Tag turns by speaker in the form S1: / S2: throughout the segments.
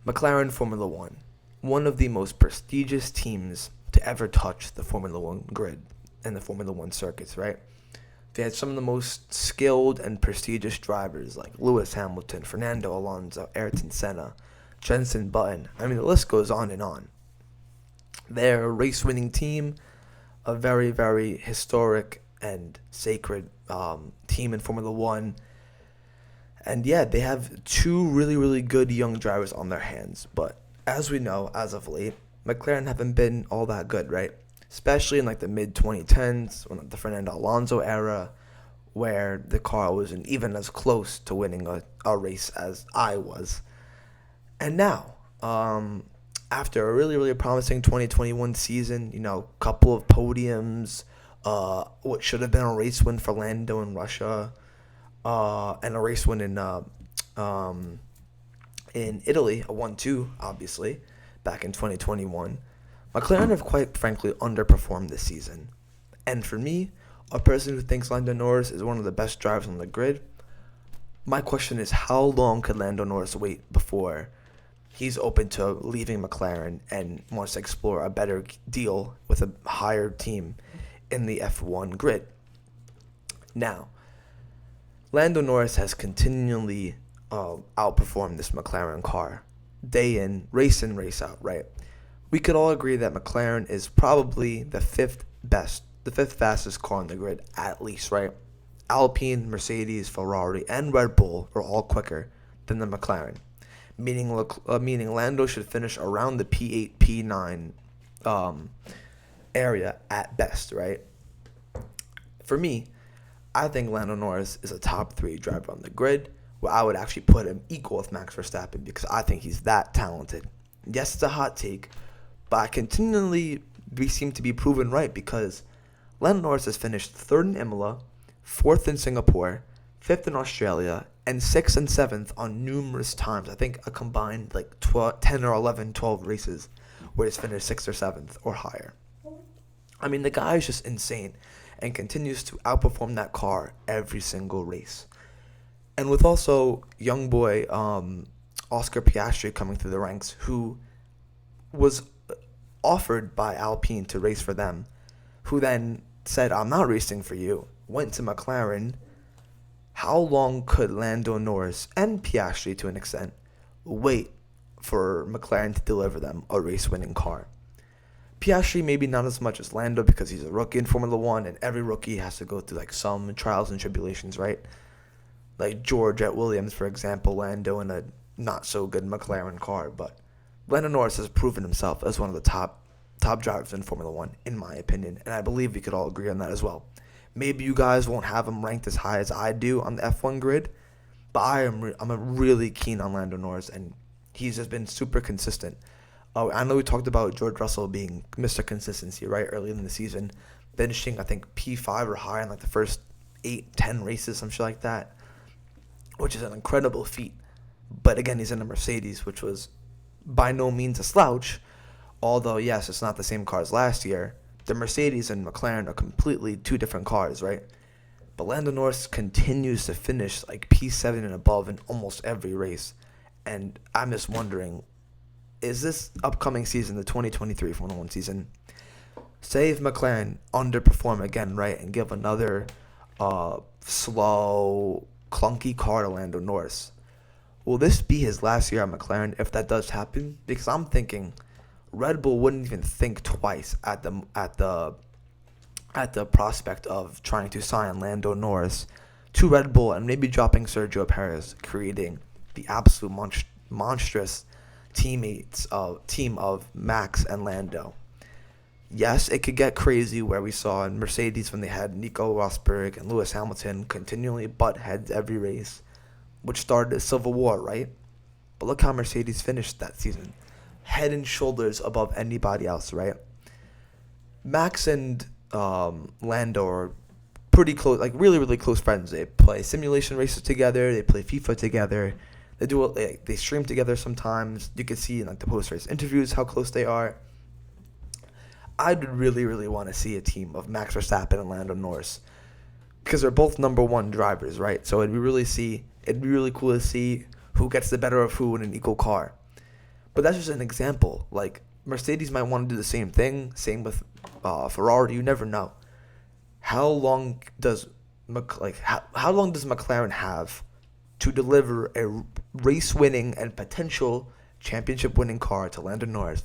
S1: McLaren Formula One, one of the most prestigious teams to ever touch the Formula One grid and the Formula One circuits, right? They had some of the most skilled and prestigious drivers like Lewis Hamilton, Fernando Alonso, Ayrton Senna, Jenson Button. I mean, the list goes on and on. They're a race-winning team, a very, very historic and sacred team in Formula One. And yeah, they have two really, really good young drivers on their hands. But as we know, as of late, McLaren haven't been all that good, right? Especially in like the mid-2010s, when the Fernando Alonso era, where the car wasn't even as close to winning a race as I was. And now, after a really, really promising 2021 season, couple of podiums, what should have been a race win for Lando in Russia, and a race win in Italy, a 1-2, obviously, back in 2021. McLaren have quite frankly underperformed this season. And for me, a person who thinks Lando Norris is one of the best drivers on the grid, my question is, how long could Lando Norris wait before he's open to leaving McLaren and wants to explore a better deal with a higher team in the F1 grid? Now, Lando Norris has continually outperformed this McLaren car, day in, race out, right? We could all agree that McLaren is probably the fifth fastest car on the grid, at least, right? Alpine, Mercedes, Ferrari, and Red Bull are all quicker than the McLaren, meaning Lando should finish around the P8, P9 area at best, right? For me, I think Lando Norris is a top 3 driver on the grid, where I would actually put him equal with Max Verstappen because I think he's that talented. Yes, it's a hot take, but we seem to be proven right because Lando Norris has finished 3rd in Imola, 4th in Singapore, 5th in Australia, and 6th and 7th on numerous times. I think a combined 10 or 11, 12 races where he's finished 6th or 7th or higher. I mean, the guy is just insane and continues to outperform that car every single race. And with also young boy Oscar Piastri coming through the ranks, who was offered by Alpine to race for them, who then said, I'm not racing for you, went to McLaren. How long could Lando Norris and Piastri, to an extent, wait for McLaren to deliver them a race-winning car? Piastri maybe not as much as Lando because he's a rookie in Formula One, and every rookie has to go through some trials and tribulations, right? Like George at Williams, for example, Lando in a not-so-good McLaren car. But Lando Norris has proven himself as one of the top drivers in Formula One, in my opinion, and I believe we could all agree on that as well. Maybe you guys won't have him ranked as high as I do on the F1 grid, but I'm really keen on Lando Norris, and he's just been super consistent. I know we talked about George Russell being Mr. Consistency, right, early in the season, finishing, I think, P5 or higher in the first 8-10 races, some shit like that, which is an incredible feat. But again, he's in a Mercedes, which was by no means a slouch, although, yes, it's not the same car as last year. The Mercedes and McLaren are completely two different cars, right? But Lando Norris continues to finish P7 and above in almost every race. And I'm just wondering, is this upcoming season, the 2023 Formula 1 season, say if McLaren underperform again, right, and give another slow, clunky car to Lando Norris, will this be his last year at McLaren if that does happen? Because I'm thinking Red Bull wouldn't even think twice at the prospect of trying to sign Lando Norris to Red Bull and maybe dropping Sergio Perez, creating the absolute monstrous team of Max and Lando. Yes, it could get crazy where we saw in Mercedes when they had Nico Rosberg and Lewis Hamilton continually butt heads every race, which started a civil war, right? But look how Mercedes finished that season. Head and shoulders above anybody else, right? Max and Lando are pretty close, really, really close friends. They play simulation races together. They play FIFA together. They stream together sometimes. You can see in the post-race interviews how close they are. I'd really, really want to see a team of Max Verstappen and Lando Norris because they're both number one drivers, right? So it'd be really cool to see who gets the better of who in an equal car. But that's just an example. Like, Mercedes might want to do the same thing. Same with Ferrari. You never know. How long does how long does McLaren have to deliver a race-winning and potential championship-winning car to Lando Norris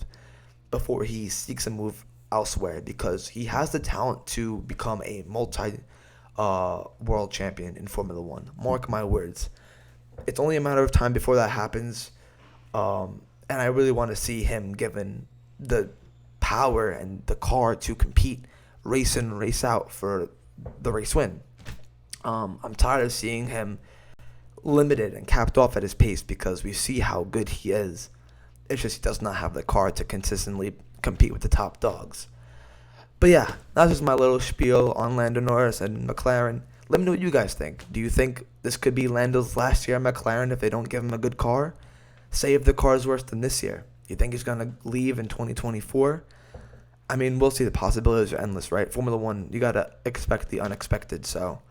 S1: before he seeks a move elsewhere? Because he has the talent to become a world champion in Formula One. Mark my words. It's only a matter of time before that happens. And I really want to see him given the power and the car to compete, race in, race out for the race win. I'm tired of seeing him limited and capped off at his pace because we see how good he is. It's just he does not have the car to consistently compete with the top dogs. But yeah, that's just my little spiel on Lando Norris and McLaren. Let me know what you guys think. Do you think this could be Lando's last year at McLaren if they don't give him a good car? Say if the car is worse than this year. You think he's going to leave in 2024? I mean, we'll see. The possibilities are endless, right? Formula One, you got to expect the unexpected. So,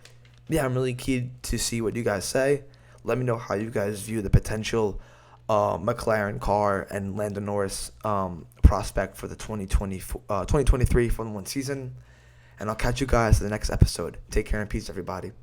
S1: yeah, I'm really keen to see what you guys say. Let me know how you guys view the potential McLaren car and Lando Norris prospect for the 2023 Formula One season. And I'll catch you guys in the next episode. Take care and peace, everybody.